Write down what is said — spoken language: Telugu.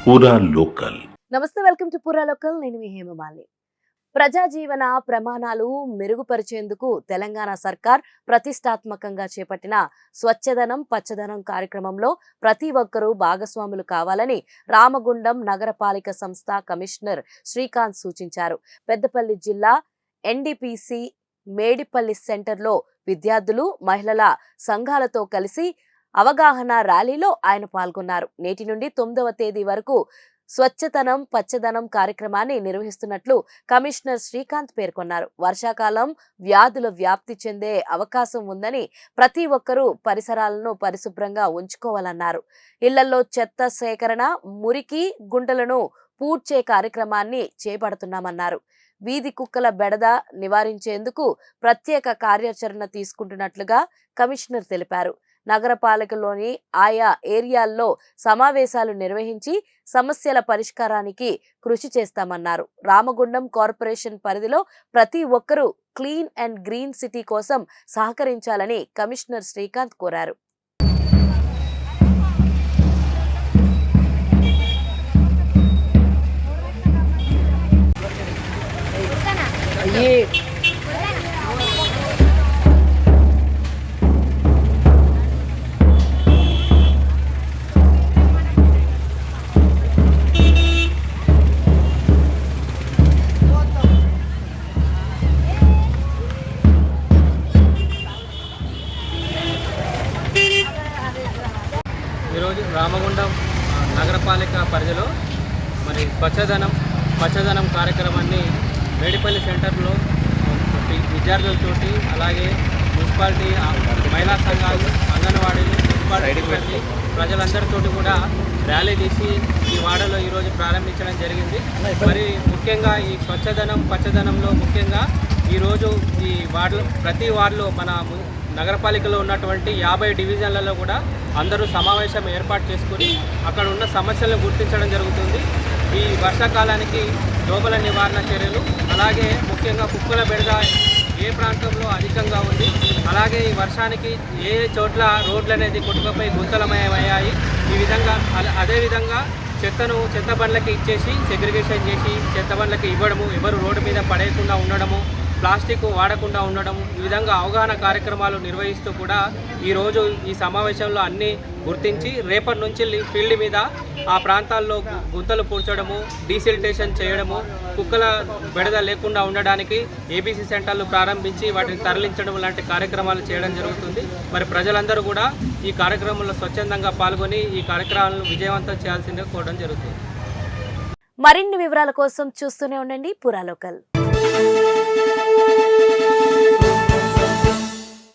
పూరా లోకల్. నమస్తే, వెల్కమ్ టు పూరా లోకల్. నేను మీ హేమమాలిని. ప్రజా జీవన ప్రమాణాలు మెరుగుపరిచేందుకు తెలంగాణ సర్కార్ ప్రతిష్టాత్మకంగా చేపట్టిన స్వచ్ఛదనం పచ్చదనం కార్యక్రమంలో ప్రతి ఒక్కరూ భాగస్వాములు కావాలని రామగుండం నగరపాలిక సంస్థ కమిషనర్ శ్రీకాంత్ సూచించారు. పెద్దపల్లి జిల్లా ఎన్డీపీసీ మేడిపల్లి సెంటర్లో విద్యార్థులు మహిళల సంఘాలతో కలిసి అవగాహన ర్యాలీలో ఆయన పాల్గొన్నారు. నేటి నుండి 9వ తేదీ వరకు స్వచ్ఛతనం పచ్చదనం కార్యక్రమాన్ని నిర్వహిస్తున్నట్లు కమిషనర్ శ్రీకాంత్ పేర్కొన్నారు. వర్షాకాలం వ్యాధుల వ్యాప్తి చెందే అవకాశం ఉందని ప్రతి ఒక్కరూ పరిసరాలను పరిశుభ్రంగా ఉంచుకోవాలన్నారు. ఇళ్లలో చెత్త సేకరణ, మురికి గుంటలను పూడ్చే కార్యక్రమాన్ని చేపడుతున్నామన్నారు. వీధి కుక్కల బెడద నివారించేందుకు ప్రత్యేక కార్యాచరణ తీసుకుంటున్నట్లుగా కమిషనర్ తెలిపారు. నగరపాలికలోని ఆయా ఏరియాల్లో సమావేశాలు నిర్వహించి సమస్యల పరిష్కారానికి కృషి చేస్తామన్నారు. రామగుండం కార్పొరేషన్ పరిధిలో ప్రతి ఒక్కరూ క్లీన్ అండ్ గ్రీన్ సిటీ కోసం సహకరించాలని కమిషనర్ శ్రీకాంత్ కోరారు. ఈరోజు రామగుండం నగరపాలిక పరిధిలో మరి పచ్చదనం కార్యక్రమాన్ని మేడిపల్లి సెంటర్లో విద్యార్థులతోటి, అలాగే మున్సిపాలిటీ మహిళా సంఘాలు, అంగన్వాడీలు, మున్సిపాలిటీ ప్రజలందరితో కూడా ర్యాలీ తీసి ఈ వాడలో ఈరోజు ప్రారంభించడం జరిగింది. మరి ముఖ్యంగా ఈ పచ్చదనంలో ముఖ్యంగా ఈరోజు ఈ వార్డులో ప్రతి వార్డులో మన నగరపాలికలో ఉన్నటువంటి 50 డివిజన్లలో కూడా అందరూ సమావేశం ఏర్పాటు చేసుకుని అక్కడ ఉన్న సమస్యలను గుర్తించడం జరుగుతుంది. ఈ వర్షాకాలానికి దోమల నివారణ చర్యలు, అలాగే ముఖ్యంగా కుక్కల బెడద ఏ ప్రాంతంలో అధికంగా ఉంది, అలాగే ఈ వర్షానికి ఏ చోట్ల రోడ్లు అనేది కొట్టుకుపోయి గుంతలమయమయ్యాయి, ఈ విధంగా అదేవిధంగా చెత్త బండ్లకి ఇచ్చేసి సెగ్రిగేషన్ చేసి చెత్త బండ్లకి ఇవ్వడము, ఎవరు రోడ్డు మీద పడేయకుండా ఉండడము, ప్లాస్టిక్ వాడకుండా ఉండడం, ఈ విధంగా అవగాహన కార్యక్రమాలు నిర్వహిస్తూ కూడా ఈరోజు ఈ సమావేశంలో అన్నీ గుర్తించి రేపటి నుంచి ఫీల్డ్ మీద ఆ ప్రాంతాల్లో గుంతలు పూడ్చడము, డీసిల్టేషన్ చేయడము, కుక్కల బెడద లేకుండా ఉండడానికి ఏబీసీ సెంటర్లు ప్రారంభించి వాటిని తరలించడం లాంటి కార్యక్రమాలు చేయడం జరుగుతుంది. మరి ప్రజలందరూ కూడా ఈ కార్యక్రమంలో స్వచ్ఛందంగా పాల్గొని ఈ కార్యక్రమాలను విజయవంతం చేయాల్సిందిగా కోరడం జరుగుతుంది. మరిన్ని వివరాల కోసం చూస్తూనే ఉండండి పూరా లోకల్.